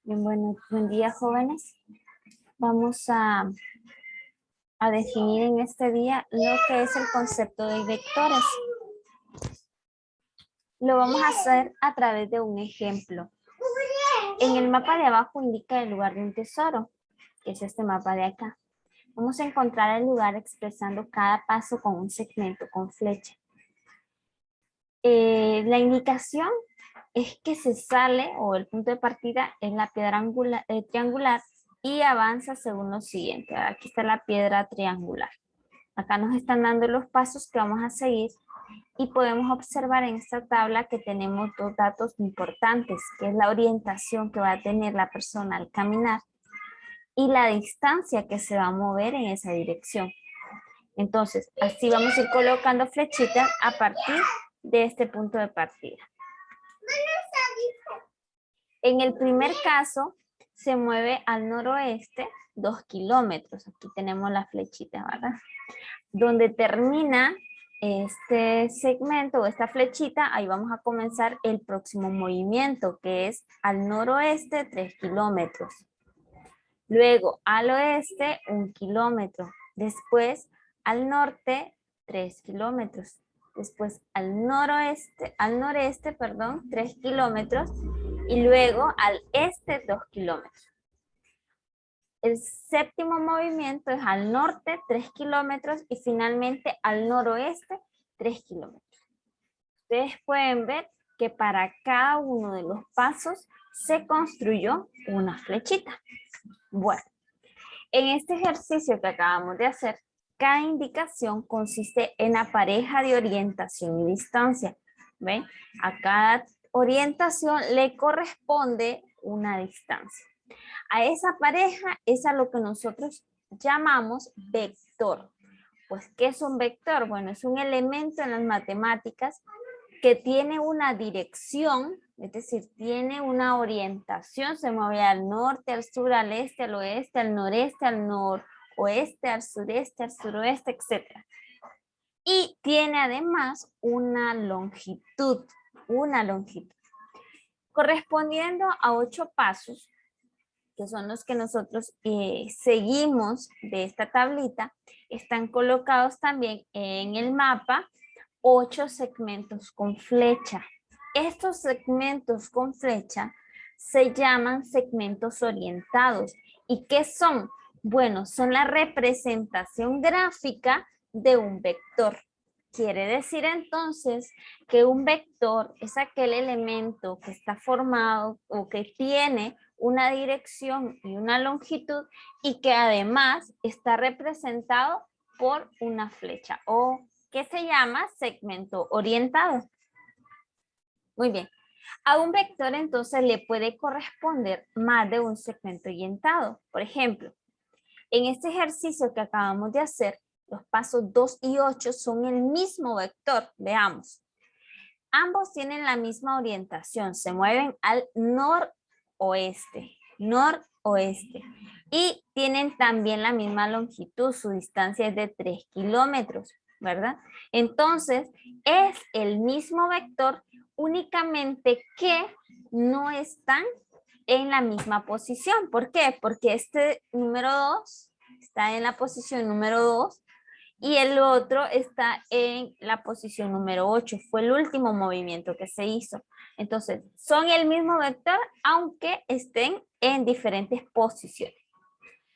Bien, bueno, buen día, jóvenes. Vamos a definir en este día lo que es el concepto de vectores. Lo vamos a hacer a través de un ejemplo. En el mapa de abajo indica el lugar de un tesoro, que es este mapa de acá. Vamos a encontrar el lugar expresando cada paso con un segmento con flecha. La indicación es que se sale, o el punto de partida es la piedra triangular y avanza según lo siguiente. Aquí está la piedra triangular. Acá nos están dando los pasos que vamos a seguir y podemos observar en esta tabla que tenemos dos datos importantes, que es la orientación que va a tener la persona al caminar y la distancia que se va a mover en esa dirección. Entonces, así vamos a ir colocando flechitas a partir de este punto de partida. En el primer caso, se mueve al noroeste 2 kilómetros. Aquí tenemos la flechita, ¿verdad? Donde termina este segmento o esta flechita, ahí vamos a comenzar el próximo movimiento, que es al noroeste 3 kilómetros. Luego al oeste 1 kilómetro. Después al norte 3 kilómetros. Después al noreste, 3 kilómetros. Y luego al este 2 kilómetros. El séptimo movimiento es al norte 3 kilómetros y finalmente al noroeste 3 kilómetros. Ustedes pueden ver que para cada uno de los pasos se construyó una flechita. Bueno, en este ejercicio que acabamos de hacer, cada indicación consiste en la pareja de orientación y distancia. ¿Ven? A cada orientación le corresponde una distancia. A esa pareja es a lo que nosotros llamamos vector. Pues, ¿qué es un vector? Bueno, es un elemento en las matemáticas que tiene una dirección, es decir, tiene una orientación, se mueve al norte, al sur, al este, al oeste, al noreste, al noroeste, al sureste, al suroeste, etc. Y tiene además una longitud, correspondiendo a 8 pasos, que son los que nosotros seguimos de esta tablita. Están colocados también en el mapa 8 segmentos con flecha. Estos segmentos con flecha se llaman segmentos orientados. ¿Y qué son? Bueno, son la representación gráfica de un vector. Quiere decir entonces que un vector es aquel elemento que está formado o que tiene una dirección y una longitud y que además está representado por una flecha o que se llama segmento orientado. Muy bien. A un vector entonces le puede corresponder más de un segmento orientado. Por ejemplo, en este ejercicio que acabamos de hacer, los pasos 2 y 8 son el mismo vector. Veamos. Ambos tienen la misma orientación, se mueven al noroeste, y tienen también la misma longitud, su distancia es de 3 kilómetros, ¿verdad? Entonces, es el mismo vector, únicamente que no están en la misma posición. ¿Por qué? Porque este número 2 está en la posición número 2 y el otro está en la posición número 8. Fue el último movimiento que se hizo. Entonces, son el mismo vector, aunque estén en diferentes posiciones.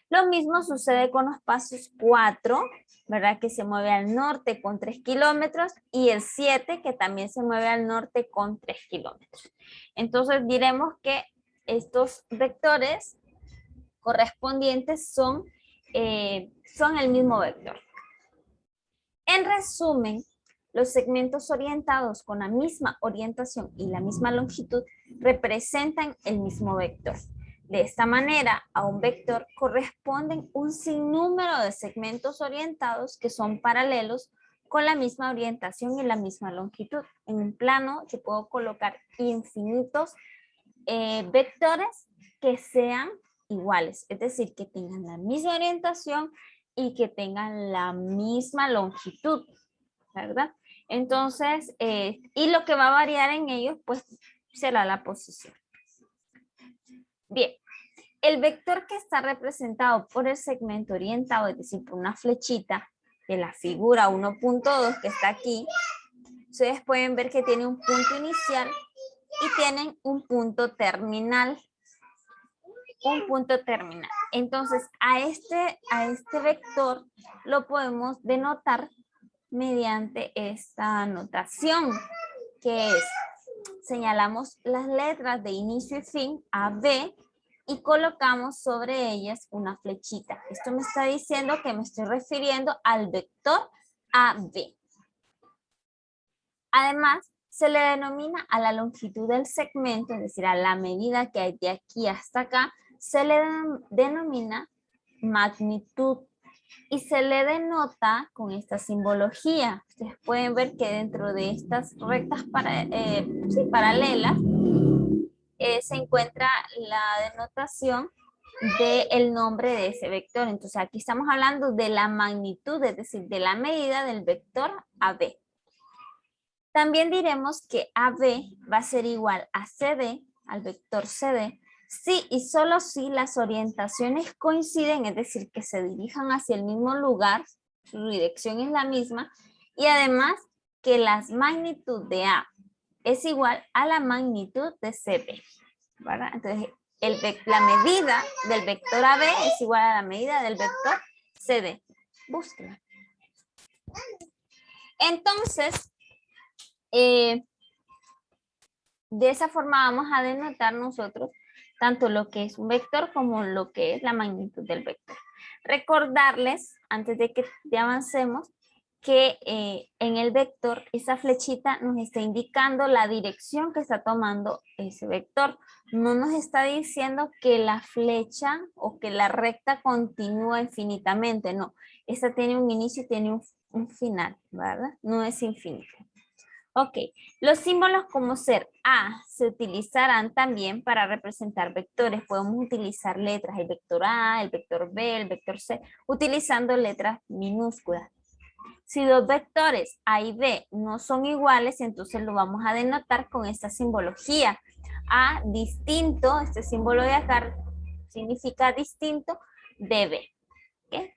Lo mismo sucede con los pasos 4, ¿verdad? Que se mueve al norte con 3 kilómetros, y el 7, que también se mueve al norte con 3 kilómetros. Entonces, diremos que estos vectores correspondientes son el mismo vector. En resumen, los segmentos orientados con la misma orientación y la misma longitud representan el mismo vector. De esta manera, a un vector corresponden un sinnúmero de segmentos orientados que son paralelos con la misma orientación y la misma longitud. En un plano yo puedo colocar infinitos vectores que sean iguales, es decir, que tengan la misma orientación y que tengan la misma longitud, ¿verdad? Entonces, y lo que va a variar en ellos, pues, será la posición. Bien, el vector que está representado por el segmento orientado, es decir, por una flechita de la figura 1.2 que está aquí, ustedes pueden ver que tiene un punto inicial y tienen un punto terminal. Un punto terminal. Entonces, a este vector lo podemos denotar mediante esta notación, que es, señalamos las letras de inicio y fin, A, B, y colocamos sobre ellas una flechita. Esto me está diciendo que me estoy refiriendo al vector AB. Además, se le denomina a la longitud del segmento, es decir, a la medida que hay de aquí hasta acá, se le denomina magnitud y se le denota con esta simbología. Ustedes pueden ver que dentro de estas rectas paralelas se encuentra la denotación del nombre de ese vector. Entonces aquí estamos hablando de la magnitud, es decir, de la medida del vector AB. También diremos que AB va a ser igual a CD, al vector CD, si y solo si las orientaciones coinciden, es decir, que se dirijan hacia el mismo lugar, su dirección es la misma, y además que la magnitud de A es igual a la magnitud de CB, ¿verdad? Entonces, la medida del vector AB es igual a la medida del vector CD. Búsquela. Entonces, de esa forma vamos a denotar nosotros tanto lo que es un vector como lo que es la magnitud del vector. Recordarles, antes de que avancemos, que en el vector esa flechita nos está indicando la dirección que está tomando ese vector. No nos está diciendo que la flecha o que la recta continúa infinitamente, no. Esta tiene un inicio y tiene un final, ¿verdad? No es infinito. Ok, los símbolos como ser A se utilizarán también para representar vectores. Podemos utilizar letras, el vector A, el vector B, el vector C, utilizando letras minúsculas. Si dos vectores A y B no son iguales, entonces lo vamos a denotar con esta simbología. A distinto, este símbolo de acá significa distinto de B. ¿Okay?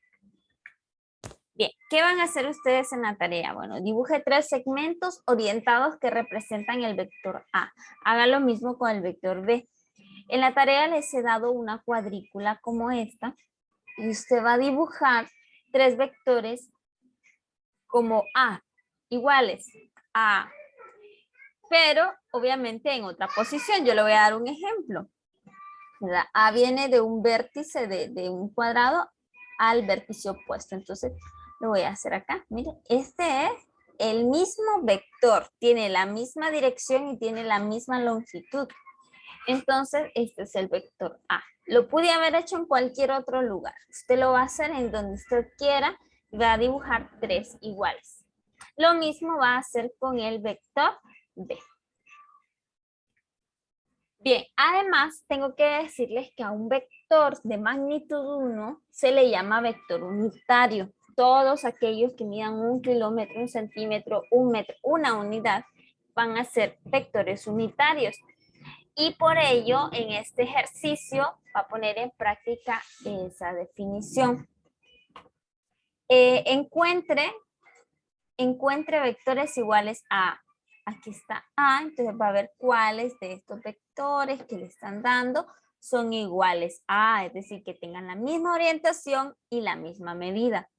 Bien, ¿qué van a hacer ustedes en la tarea? Bueno, dibuje 3 segmentos orientados que representan el vector A. Haga lo mismo con el vector B. En la tarea les he dado una cuadrícula como esta y usted va a dibujar 3 vectores como A, iguales a, pero obviamente en otra posición. Yo le voy a dar un ejemplo. ¿Verdad? A viene de un vértice de un cuadrado al vértice opuesto. Entonces, lo voy a hacer acá. Mire, este es el mismo vector. Tiene la misma dirección y tiene la misma longitud. Entonces, este es el vector A. Lo pude haber hecho en cualquier otro lugar. Usted lo va a hacer en donde usted quiera y va a dibujar 3 iguales. Lo mismo va a hacer con el vector B. Bien, además tengo que decirles que a un vector de magnitud 1 se le llama vector unitario. Todos aquellos que midan 1 kilómetro, 1 centímetro, 1 metro, una unidad, van a ser vectores unitarios. Y por ello, en este ejercicio, va a poner en práctica esa definición. Encuentre vectores iguales a, aquí está A, entonces va a ver cuáles de estos vectores que le están dando son iguales a, es decir, que tengan la misma orientación y la misma medida.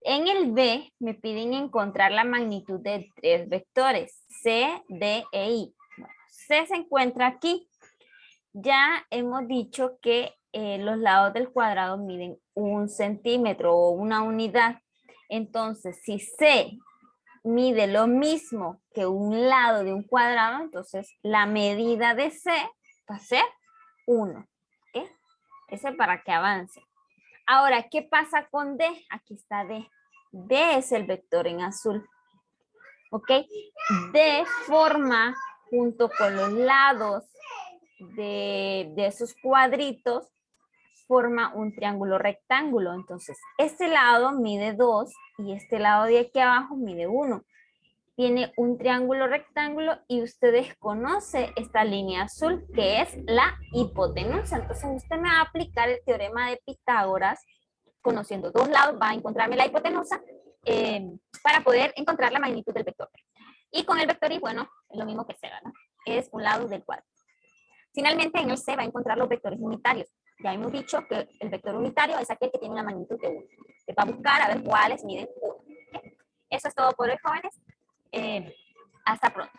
En el B me piden encontrar la magnitud de 3 vectores, C, D e I. Bueno, C se encuentra aquí. Ya hemos dicho que los lados del cuadrado miden 1 centímetro o una unidad. Entonces, si C mide lo mismo que un lado de un cuadrado, entonces la medida de C va a ser 1. ¿Okay? Ese es para que avance. Ahora, ¿qué pasa con D? Aquí está D. D es el vector en azul. ¿Ok? D forma, junto con los lados de esos cuadritos, forma un triángulo rectángulo. Entonces, este lado mide 2 y este lado de aquí abajo mide 1. tiene un triángulo rectángulo y usted desconoce esta línea azul que es la hipotenusa. Entonces usted me va a aplicar el teorema de Pitágoras, conociendo dos lados, va a encontrarme la hipotenusa para poder encontrar la magnitud del vector. Y con el vector y, bueno, es lo mismo que C, ¿verdad? Es un lado del cuadro. Finalmente, en el C va a encontrar los vectores unitarios. Ya hemos dicho que el vector unitario es aquel que tiene una magnitud de 1. Se va a buscar a ver cuáles miden 1. Eso es todo por hoy, jóvenes. Hasta pronto.